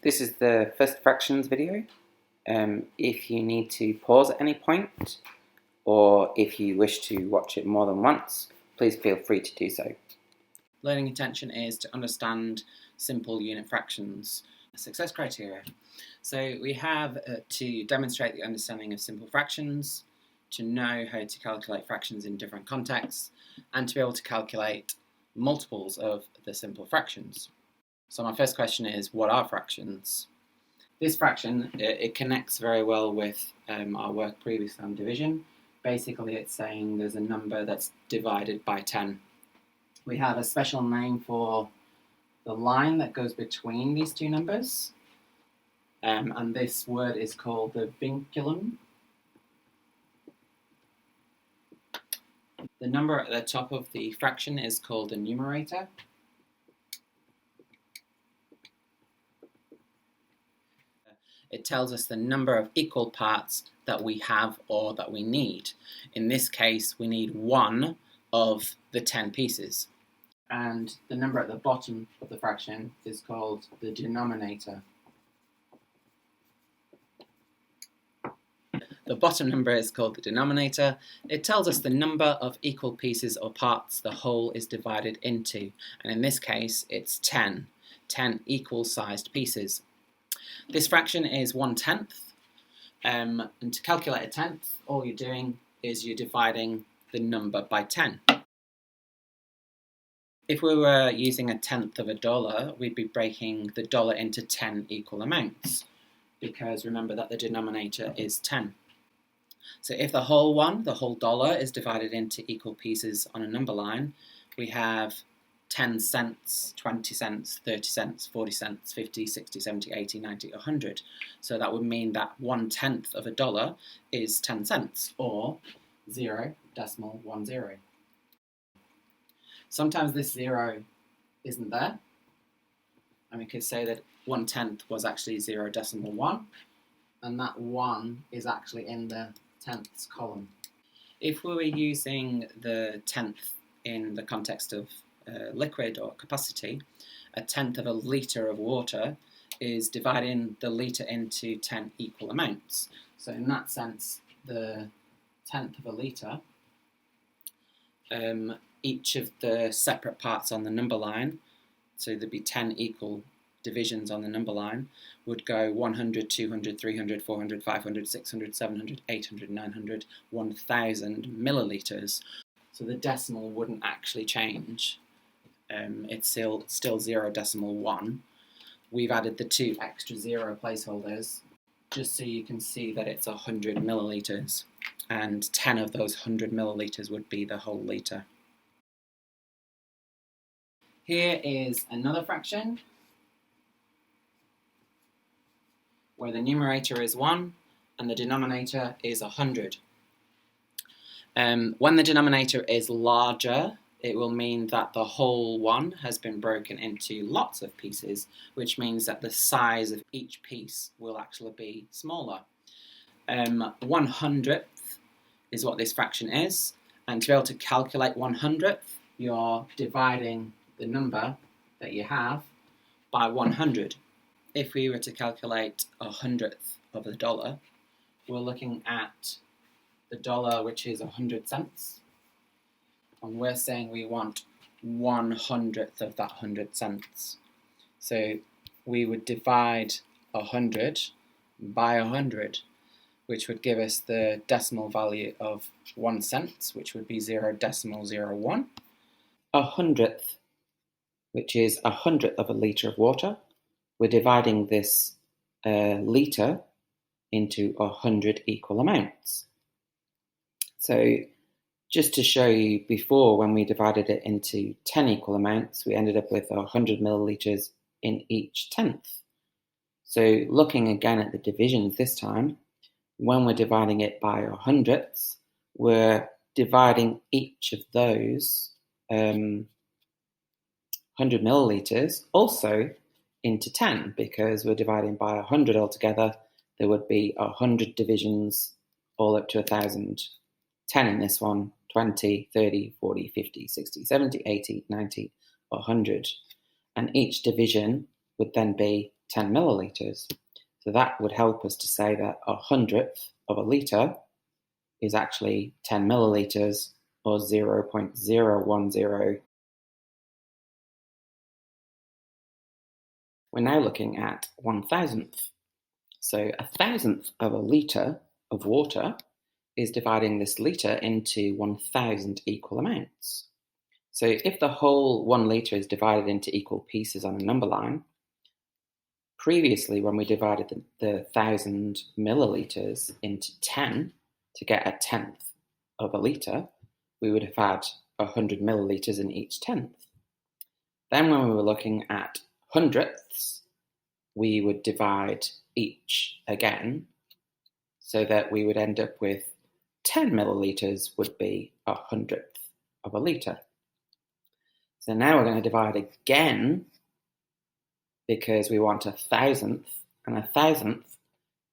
This is the first fractions video. If you need to pause at any point, or if you wish to watch it more than once, please feel free to do so. Learning intention is to understand simple unit fractions. Success criteria. So we have to demonstrate the understanding of simple fractions, to know how to calculate fractions in different contexts, and to be able to calculate multiples of the simple fractions. So my first question is, what are fractions? This fraction, it connects very well with our work previously on division. Basically, it's saying there's a number that's divided by 10. We have a special name for the line that goes between these two numbers, and this word is called the vinculum. The number at the top of the fraction is called the numerator. It tells us the number of equal parts that we have or that we need. In this case, we need one of the 10 pieces. And the number at the bottom of the fraction is called the denominator. The bottom number is called the denominator. It tells us the number of equal pieces or parts the whole is divided into. And in this case, it's 10 equal-sized pieces. This fraction is 1/10, and to calculate a tenth, all you're doing is you're dividing the number by 10. If we were using a tenth of a dollar, we'd be breaking the dollar into 10 equal amounts, because remember that the denominator is 10. So if the whole dollar, is divided into equal pieces on a number line, we have 10 cents, 20 cents, 30 cents, 40 cents, 50, 60, 70, 80, 90, 100. So that would mean that 1/10 of a dollar is 10 cents, or 0.10. Sometimes this 0 isn't there, and we could say that 1/10 was actually 0.1, and that 1 is actually in the tenths column. If we were using the tenth in the context of liquid or capacity, a tenth of a litre of water is dividing the litre into 10 equal amounts. So in that sense, the tenth of a litre, each of the separate parts on the number line, so there'd be 10 equal divisions on the number line, would go 100, 200, 300, 400, 500, 600, 700, 800, 900, 1000 millilitres. So the decimal wouldn't actually change. It's still 0.1. We've added the 2 extra 0 placeholders just so you can see that it's 100 millilitres, and 10 of those 100 millilitres would be the whole litre. Here is another fraction where the numerator is 1 and the denominator is 100. When the denominator is larger, it will mean that the whole one has been broken into lots of pieces, which means that the size of each piece will actually be smaller. 1/100th is what this fraction is, and to be able to calculate 1/100th, you're dividing the number that you have by 100. If we were to calculate 100th of the dollar, we're looking at the dollar, which is 100 cents, and we're saying we want 1/100th of that 100 cents. So we would divide 100 by 100, which would give us the decimal value of 1 cent, which would be 0.01. 100th, which is 100th of a litre of water. We're dividing this litre into 100 equal amounts. So just to show you, before, when we divided it into 10 equal amounts, we ended up with 100 millilitres in each tenth. So looking again at the divisions this time, when we're dividing it by 100ths, we're dividing each of those 100 millilitres also into 10, because we're dividing by 100 altogether. There would be 100 divisions all up to 1,000. 10 in this one, 20, 30, 40, 50, 60, 70, 80, 90, 100. And each division would then be 10 millilitres. So that would help us to say that 100th of a litre is actually 10 millilitres, or 0.010. We're now looking at 1,000th. So 1,000th of a litre of water is dividing this litre into 1,000 equal amounts. So if the whole 1 litre is divided into equal pieces on a number line, previously when we divided the 1,000 millilitres into 10 to get a 10th of a litre, we would have had 100 millilitres in each 10th. Then when we were looking at hundredths, we would divide each again so that we would end up with 10 millilitres would be 100th of a litre. So now we're going to divide again because we want 1,000th, and 1,000th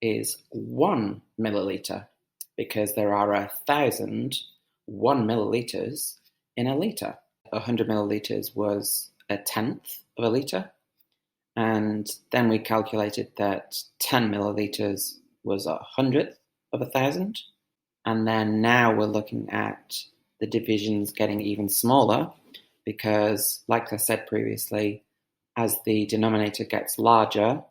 is 1 millilitre because there are 1,000 1 millilitres in a litre. 100 millilitres was a 10th of a litre, and then we calculated that 10 millilitres was 100th of 1,000, and then now we're looking at the divisions getting even smaller because, like I said previously, as the denominator gets larger,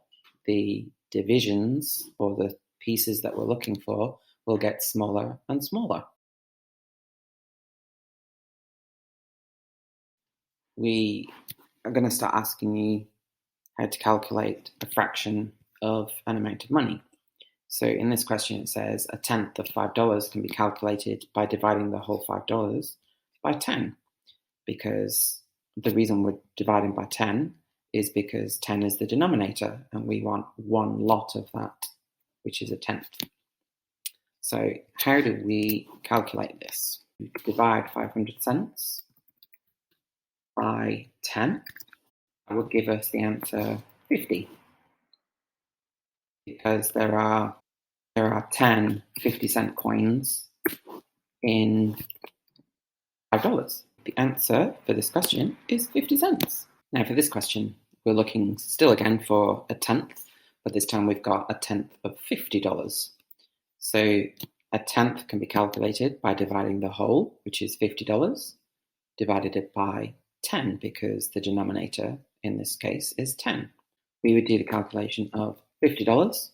the divisions, or the pieces that we're looking for, will get smaller and smaller. We are going to start asking you how to calculate a fraction of an amount of money. So in this question it says a 10th of $5 can be calculated by dividing the whole $5 by 10, because the reason we're dividing by 10 is because 10 is the denominator and we want one lot of that, which is a 10th. So how do we calculate this? We divide 500 cents by 10. That would give us the answer 50, because there are 10 50-cent coins in $5. The answer for this question is 50 cents. Now for this question, we're looking still again for a 10th, but this time we've got a 10th of $50. So a 10th can be calculated by dividing the whole, which is $50, divided it by 10, because the denominator in this case is 10. We would do the calculation of $50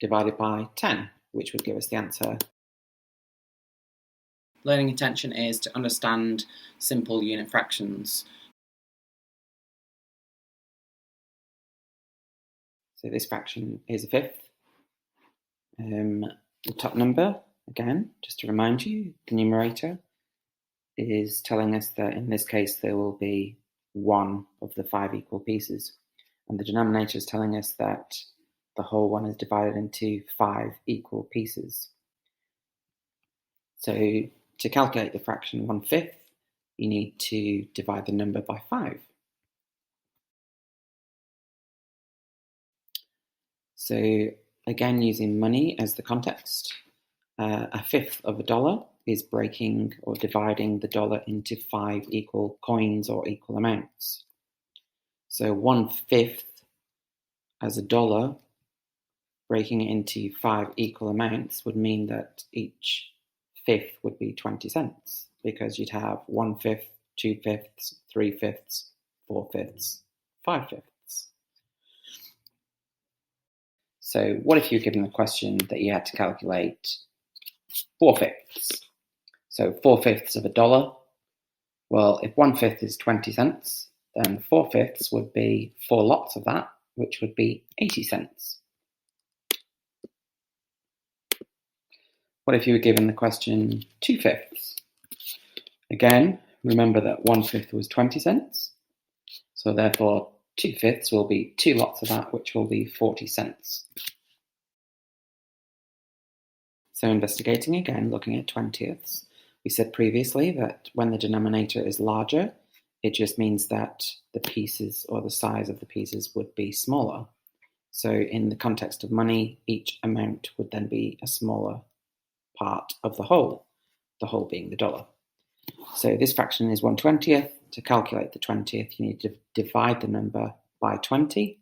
divided by 10, which would give us the answer. Learning intention is to understand simple unit fractions. So this fraction is a fifth. The top number, again, just to remind you, the numerator is telling us that in this case there will be one of the 5 equal pieces, and the denominator is telling us that the whole one is divided into 5 equal pieces. So to calculate the fraction 1/5, you need to divide the number by 5. So again, using money as the context, a fifth of a dollar is breaking or dividing the dollar into 5 equal coins or equal amounts. So 1/5 as a dollar, breaking it into 5 equal amounts would mean that each fifth would be 20 cents, because you'd have 1/5, 2/5, 3/5, 4/5, 5/5. So what if you're given the question that you had to calculate 4/5? So 4/5 of a dollar. Well, if 1/5 is 20 cents, then 4/5 would be 4 lots of that, which would be 80 cents. What if you were given the question 2/5? Again, remember that 1/5 was 20 cents. So therefore 2/5 will be 2 lots of that, which will be 40 cents. So investigating again, looking at 20ths, we said previously that when the denominator is larger, it just means that the pieces or the size of the pieces would be smaller. So in the context of money, each amount would then be a smaller part of the whole being the dollar. So this fraction is 1/20th. To calculate the 20th, you need to divide the number by 20.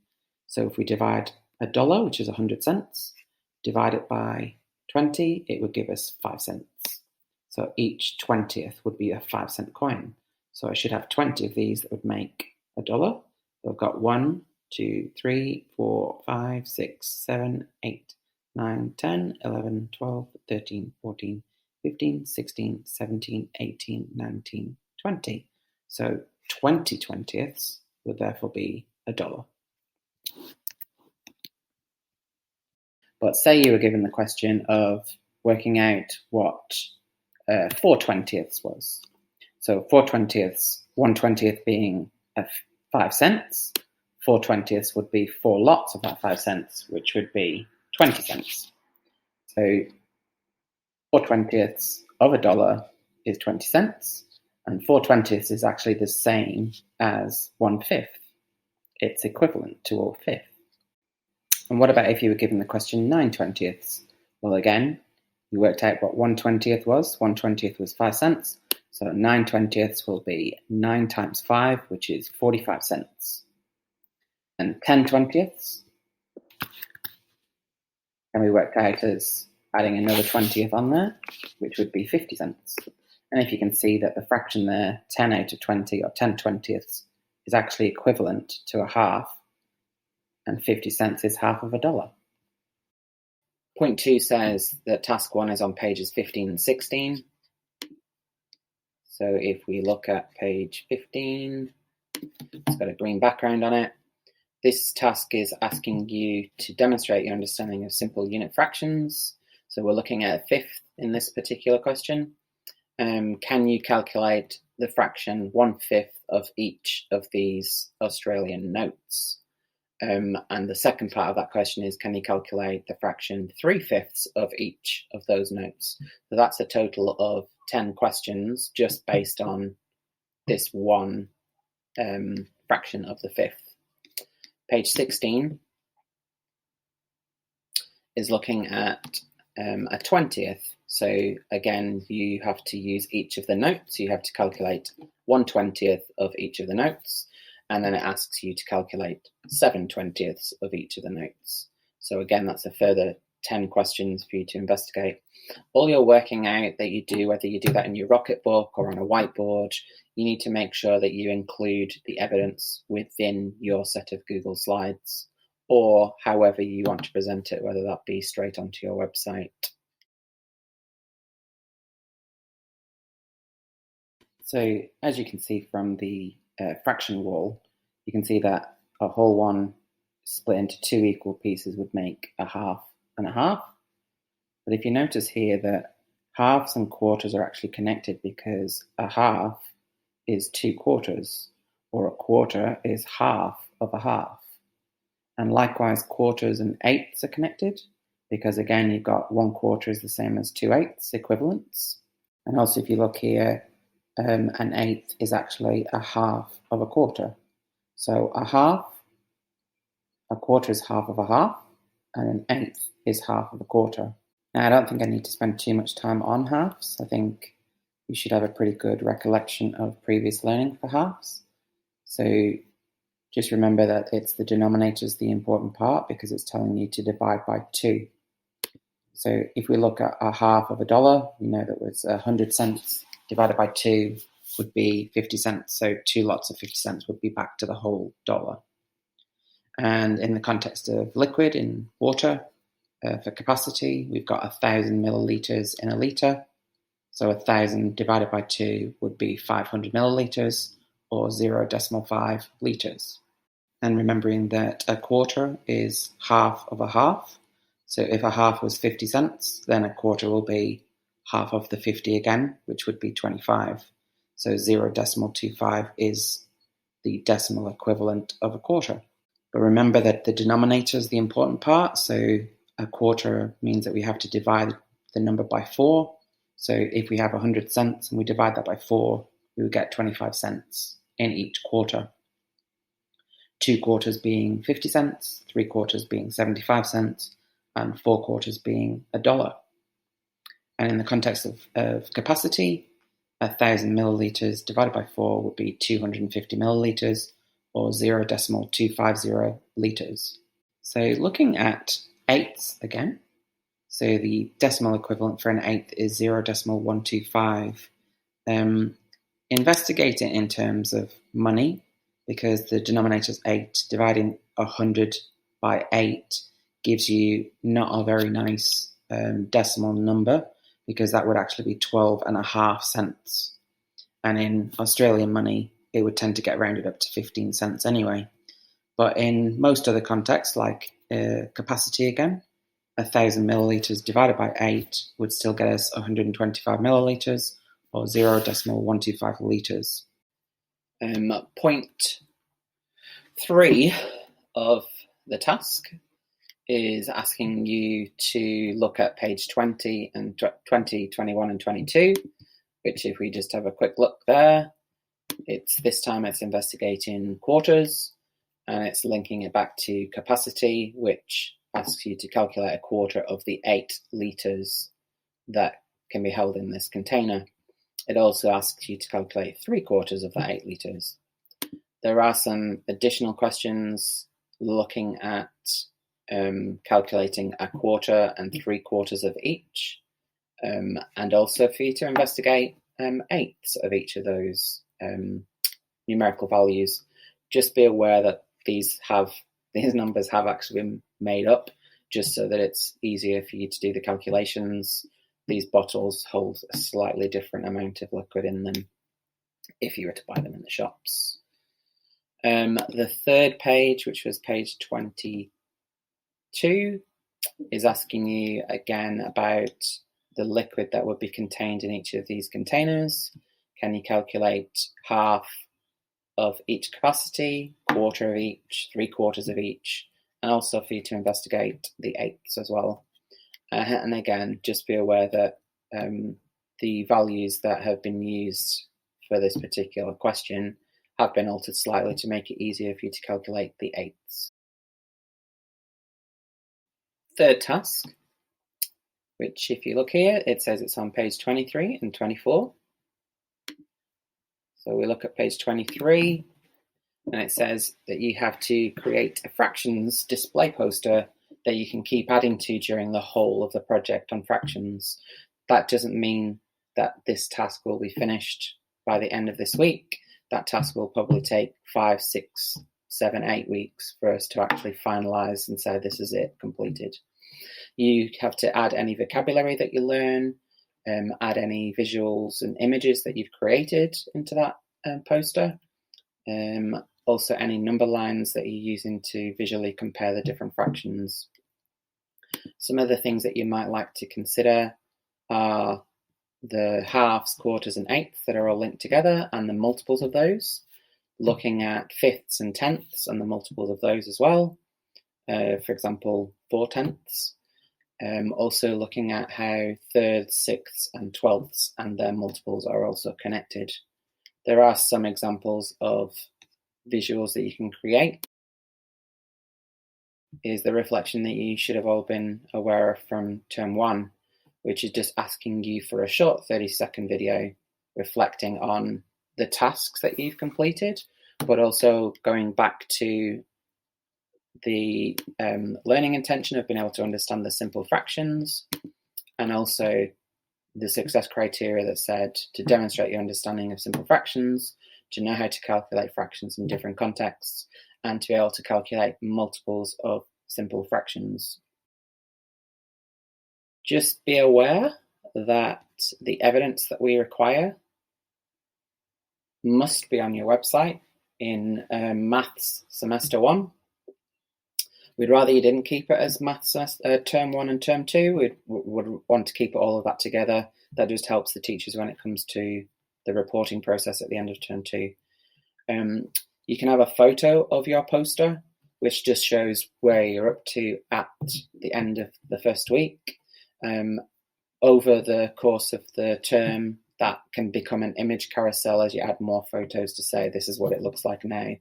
So if we divide $1, which is 100 cents, divide it by 20, it would give us 5 cents. So each 20th would be a 5-cent coin. So I should have 20 of these that would make $1. So I've got 1, 2, 3, 4, 5, 6, 7, 8, 9, 10, 11, 12, 13, 14, 15, 16, 17, 18, 19, 20. So 20 20ths would therefore be $1. But say you were given the question of working out what 4 20ths was. So 4 20ths, 1 20th being 5 cents, 4 20ths would be 4 lots of that 5 cents, which would be 20 cents. So 4 20ths of $1 is 20 cents, and 4 20ths is actually the same as 1/5. It's equivalent to a fifth. And what about if you were given the question 9 20ths? Well, again, you worked out what 1 20th was. 1 20th was 5 cents. So 9 20ths will be 9 times 5, which is 45 cents. And 10 20ths can be worked out as adding another 20th on there, which would be 50 cents. And if you can see that the fraction there, 10 out of 20 or 10 20ths, is actually equivalent to a half, and 50 cents is half of $1. Point 2 says that task 1 is on pages 15 and 16. So if we look at page 15, it's got a green background on it. This task is asking you to demonstrate your understanding of simple unit fractions. So we're looking at a fifth in this particular question. Can you calculate the fraction 1/5 of each of these Australian notes? And the second part of that question is, can you calculate the fraction 3/5 of each of those notes? So that's a total of 10 questions just based on this one fraction of the fifth. Page 16 is looking at a 20th. So again, you have to use each of the notes. You have to calculate 1/20th of each of the notes. And then it asks you to calculate 7 20ths of each of the notes. So again, that's a further 10 questions for you to investigate. All your working out that you do, whether you do that in your Rocketbook or on a whiteboard, you need to make sure that you include the evidence within your set of Google Slides, or however you want to present it, whether that be straight onto your website. So as you can see from the fraction wall, you can see that a whole one split into 2 equal pieces would make a half and a half. But if you notice here that halves and quarters are actually connected, because a half is 2 quarters, or a quarter is half of a half. And likewise, quarters and eighths are connected, because again, you've got 1/4 is the same as 2/8 equivalents. And also if you look here, an eighth is actually a half of a quarter. So a quarter is half of a half, and an eighth is half of a quarter. Now, I don't think I need to spend too much time on halves. I think you should have a pretty good recollection of previous learning for halves. So just remember that it's the denominator is the important part, because it's telling you to divide by 2. So if we look at a half of $1, we know that was 100 cents. Divided by 2 would be 50 cents. So 2 lots of 50 cents would be back to the whole dollar. And in the context of liquid, in water, for capacity, we've got 1,000 milliliters in a liter. So 1,000 divided by 2 would be 500 milliliters, or 0.5 liters. And remembering that a quarter is half of a half. So if a half was 50 cents, then a quarter will be half of the 50 again, which would be 25. So 0.25 is the decimal equivalent of a quarter. But remember that the denominator is the important part. So a quarter means that we have to divide the number by 4. So if we have 100 cents and we divide that by 4, we would get 25 cents in each quarter. 2 quarters being 50 cents, 3 quarters being 75 cents, and 4 quarters being $1. And in the context of capacity, 1,000 milliliters divided by 4 would be 250 milliliters, or 0.250 litres. So looking at eighths again, so the decimal equivalent for an eighth is 0.125. Investigate it in terms of money, because the denominator is 8. Dividing 100 by 8 gives you not a very nice decimal number, because that would actually be 12.5 cents. And in Australian money, it would tend to get rounded up to 15 cents anyway. But in most other contexts, like capacity again, 1,000 millilitres divided by 8 would still get us 125 millilitres, or 0.125 litres. Point 3 of the task is asking you to look at page 20 and 20, 21 and 22, which if we just have a quick look there, this time it's investigating quarters, and it's linking it back to capacity, which asks you to calculate a quarter of the 8 litres that can be held in this container. It also asks you to calculate 3/4 of that 8 litres. There are some additional questions looking at calculating a quarter and 3/4 of each, and also for you to investigate eighths of each of those numerical values. Just be aware that these numbers have actually been made up, just so that it's easier for you to do the calculations. These bottles hold a slightly different amount of liquid in them if you were to buy them in the shops. The third page, which was page 22, is asking you again about the liquid that would be contained in each of these containers. Can you calculate half of each capacity, quarter of each, 3/4 of each, and also for you to investigate the eighths as well. And again, just be aware that the values that have been used for this particular question have been altered slightly to make it easier for you to calculate the eighths. Third task, which if you look here, it says it's on page 23 and 24. So we look at page 23, and it says that you have to create a fractions display poster that you can keep adding to during the whole of the project on fractions. That doesn't mean that this task will be finished by the end of this week. That task will probably take 5, 6, 7, 8 weeks for us to actually finalise and say this is it, completed. You have to add any vocabulary that you learn, add any visuals and images that you've created into that poster. Also any number lines that you're using to visually compare the different fractions. Some of the things that you might like to consider are the halves, quarters and eighths that are all linked together, and the multiples of those. Looking at fifths and tenths and the multiples of those as well. For example, 4/10. Also looking at how thirds, sixths and twelfths and their multiples are also connected. There are some examples of visuals that you can create. Is the reflection that you should have all been aware of from term 1, which is just asking you for a short 30-second video reflecting on the tasks that you've completed, but also going back to the learning intention of being able to understand the simple fractions, and also the success criteria that said to demonstrate your understanding of simple fractions, to know how to calculate fractions in different contexts, and to be able to calculate multiples of simple fractions. Just be aware that the evidence that we require must be on your website in Maths Semester 1. We'd rather you didn't keep it as Maths Term 1 and Term 2. We would want to keep all of that together. That just helps the teachers when it comes to the reporting process at the end of Term 2. You can have a photo of your poster, which just shows where you're up to at the end of the first week. Over the course of the term, that can become an image carousel as you add more photos to say this is what it looks like now.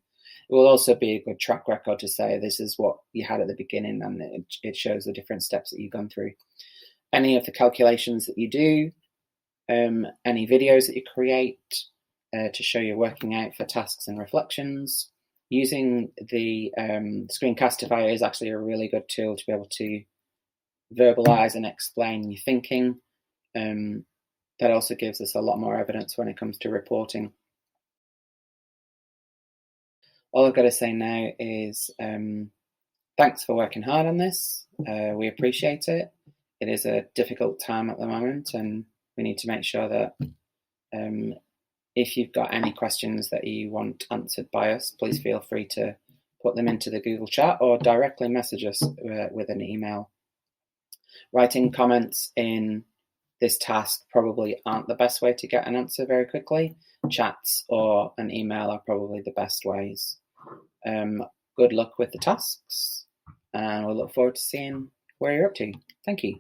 It will also be a good track record to say this is what you had at the beginning, and it shows the different steps that you've gone through. Any of the calculations that you do, any videos that you create to show you're working out for tasks and reflections, Using the Screencastify is actually a really good tool to be able to verbalize and explain your thinking. That also gives us a lot more evidence when it comes to reporting. All I've got to say now is thanks for working hard on this. We appreciate it. It is a difficult time at the moment, and we need to make sure that if you've got any questions that you want answered by us, please feel free to put them into the Google chat or directly message us with an email. Writing comments in this task probably aren't the best way to get an answer very quickly. Chats or an email are probably the best ways. Good luck with the tasks, and we'll look forward to seeing where you're up to. Thank you.